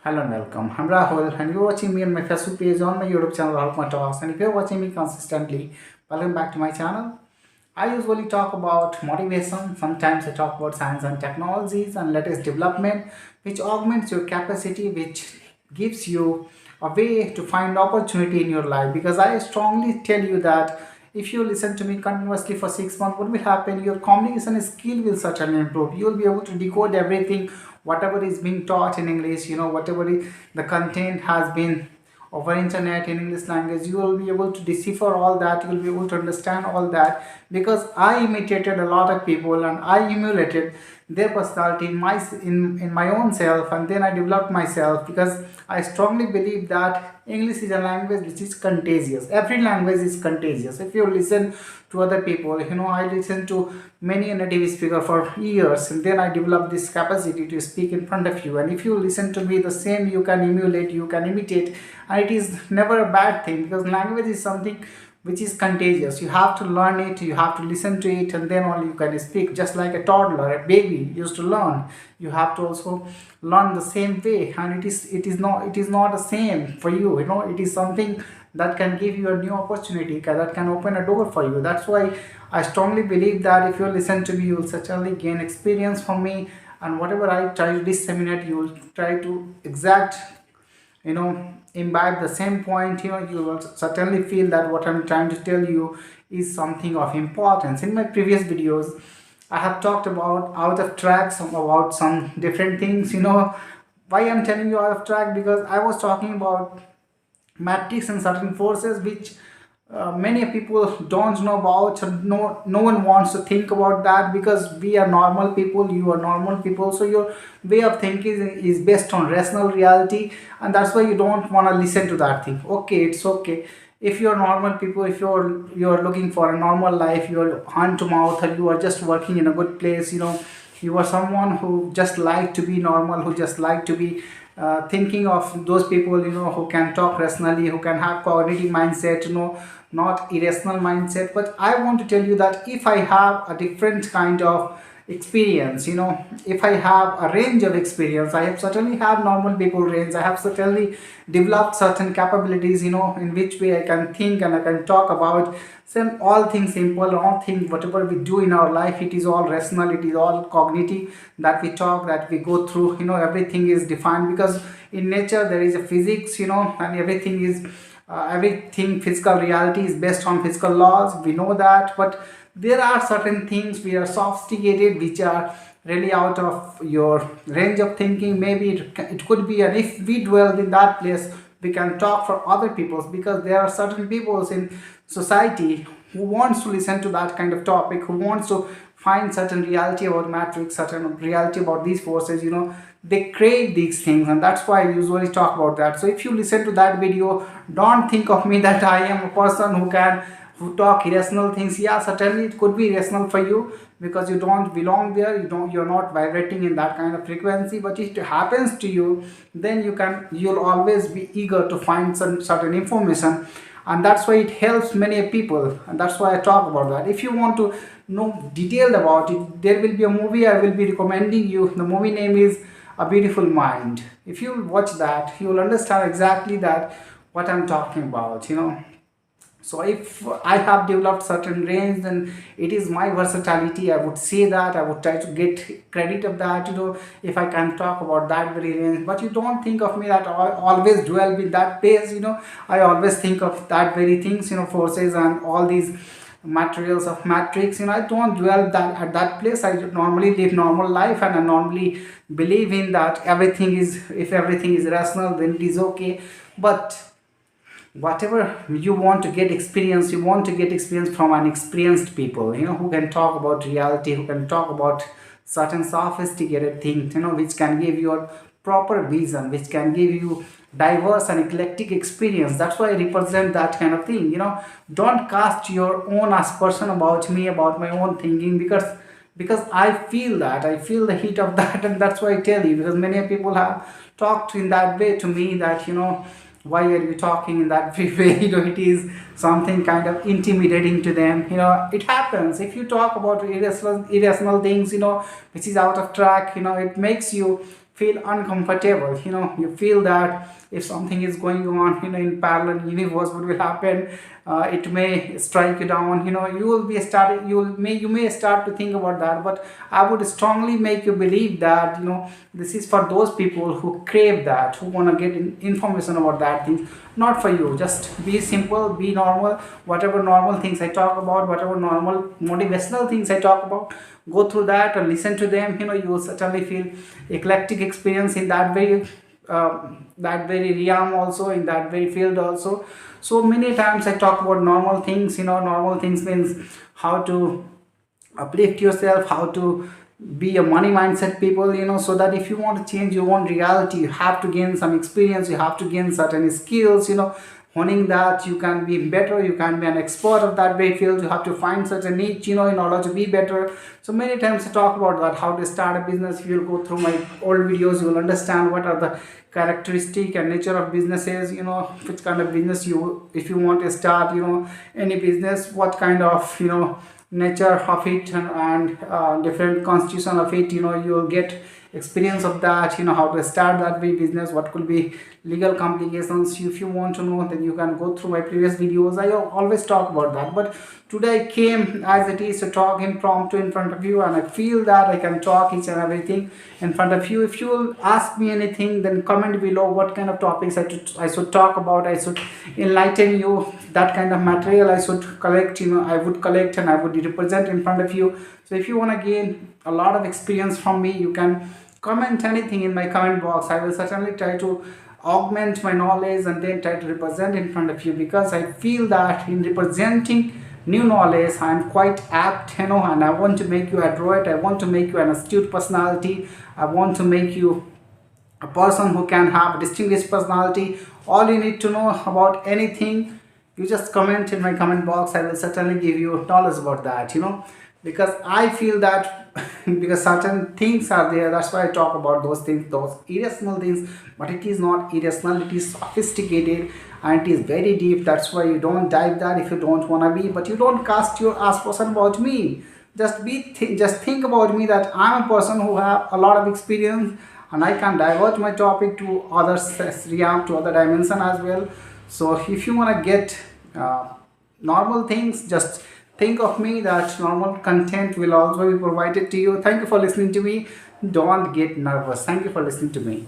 Hello and welcome. I'm Rahul and you're watching me on my Facebook page on my YouTube channel Rahul My Talks. And if you're watching me consistently, welcome back to my channel. I usually talk about motivation. Sometimes I talk about science and technologies and latest development, which augments your capacity, which gives you a way to find opportunity in your life. Because I strongly tell you that if you listen to me continuously for 6 months, what will happen? Your communication skill will certainly improve. You will be able to decode everything, whatever is being taught in English, whatever the content has been over internet in English language. You will be able to decipher all that. You will be able to understand all that because I imitated a lot of people and I emulated their personality in my own self, and then I developed myself because I strongly believe that English is a language which is contagious. Every language is contagious. If you listen to other people, I listen to many native speaker for years, and then I developed this capacity to speak in front of you. And if you listen to me, the same you can emulate, you can imitate, and it is never a bad thing because language is something which is contagious. You have to learn it, you have to listen to it, and then only you can speak. Just like a toddler, a baby used to learn, you have to also learn the same way. And it is not the same for you. It is something that can give you a new opportunity, that can open a door for you. That's why I strongly believe that if you listen to me, you will certainly gain experience from me, and whatever I try to disseminate, you will try to exact, imbibe the same point. You will certainly feel that what I'm trying to tell you is something of importance. In my previous videos, I have talked about out of track, about some different things. Why I'm telling you out of track? Because I was talking about matrix and certain forces which many people don't know about. So no one wants to think about that because we are normal people, you are normal people, so your way of thinking is based on rational reality, and that's why you don't want to listen to that thing. Okay, it's okay if you're normal people, if you're looking for a normal life, you're hand to mouth, or you are just working in a good place, you are someone who just like to be normal, who just like to be thinking of those people, who can talk rationally, who can have cognitive mindset, not irrational mindset. But I want to tell you that if I have a different kind of experience, if I have a range of experience, I have certainly have normal people range, I have certainly developed certain capabilities, in which way I can think and I can talk about some all things simple, all things whatever we do in our life, it is all rational, it is all cognitive, that we talk, that we go through, everything is defined because in nature there is a physics, and everything is everything physical reality is based on physical laws, we know that. But there are certain things we are sophisticated which are really out of your range of thinking. Maybe it could be, and if we dwell in that place, we can talk for other peoples, because there are certain peoples in society who wants to listen to that kind of topic, who wants to find certain reality about matrix, certain reality about these forces, they crave these things, and that's why I usually talk about that. So if you listen to that video, don't think of me that I am a person who talk irrational things. Yeah, certainly it could be irrational for you because you don't belong there, you're not vibrating in that kind of frequency. But if it happens to you, then you'll always be eager to find some certain information, and that's why it helps many people, and that's why I talk about that. If you want to know detailed about it, there will be a movie I will be recommending you. The movie name is A Beautiful Mind. If you watch that, you will understand exactly that what I'm talking about. So if I have developed certain range, then it is my versatility, I would say that. I would try to get credit of that, if I can talk about that very range. But you don't think of me that I always dwell with that place, I always think of that very things, forces and all these materials of matrix, I don't dwell that at that place. I normally live normal life, and I normally believe in that everything is, if everything is rational, then it is okay. But whatever you want to get experience, you want to get experience from an experienced people, who can talk about reality, who can talk about certain sophisticated things, which can give you a proper vision, which can give you diverse and eclectic experience. That's why I represent that kind of thing. Don't cast your own aspersion about me, about my own thinking, because I feel that, I feel the heat of that, and that's why I tell you. Because many people have talked in that way to me that, why are you talking in that way? It is something kind of intimidating to them. It happens if you talk about irrational things, which is out of track. It makes you feel uncomfortable. You feel that if something is going on, in parallel universe, what will happen? It may strike you down. You may start to think about that. But I would strongly make you believe that this is for those people who crave that, who want to get information about that thing. Not for you. Just be simple, be normal. Whatever normal things I talk about, whatever normal motivational things I talk about, go through that and listen to them. You will certainly feel eclectic experience in that very realm, also in that very field also. So many times I talk about normal things. Normal things means how to uplift yourself, how to be a money mindset people, so that if you want to change your own reality, you have to gain some experience, you have to gain certain skills. Honing that, you can be better, you can be an expert of that very field. You have to find such a niche, in order to be better. So many times I talk about that, how to start a business. If you'll go through my old videos, you will understand what are the characteristic and nature of businesses. Which kind of business if you want to start, any business, what kind of nature of it, and different constitution of it. You'll get experience of that. How to start that way business, what could be legal complications. If you want to know, then you can go through my previous videos. I always talk about that. But today I came as it is to talk impromptu in front of you, and I feel that I can talk each and everything in front of you. If you will ask me anything, then comment below what kind of topics I should talk about. I should enlighten you, that kind of material I should collect. I would collect and I would represent in front of you. So if you want to gain a lot of experience from me, you can comment anything in my comment box. I will certainly try to augment my knowledge and then try to represent in front of you, because I feel that in representing new knowledge I am quite apt, and I want to make you adroit. I want to make you an astute personality. I want to make you a person who can have a distinguished personality. All you need to know about anything, you just comment in my comment box. I will certainly give you knowledge about that, because I feel that because certain things are there, that's why I talk about those things, those irrational things. But it is not irrational, it is sophisticated and it is very deep. That's why you don't dive that if you don't want to be. But you don't cast your aspersion about me. Just think about me, that I'm a person who have a lot of experience, and I can divert my topic to other realm, to other dimension as well. So if you want to get normal things, just think of me, that normal content will also be provided to you. Thank you for listening to me. Don't get nervous. Thank you for listening to me.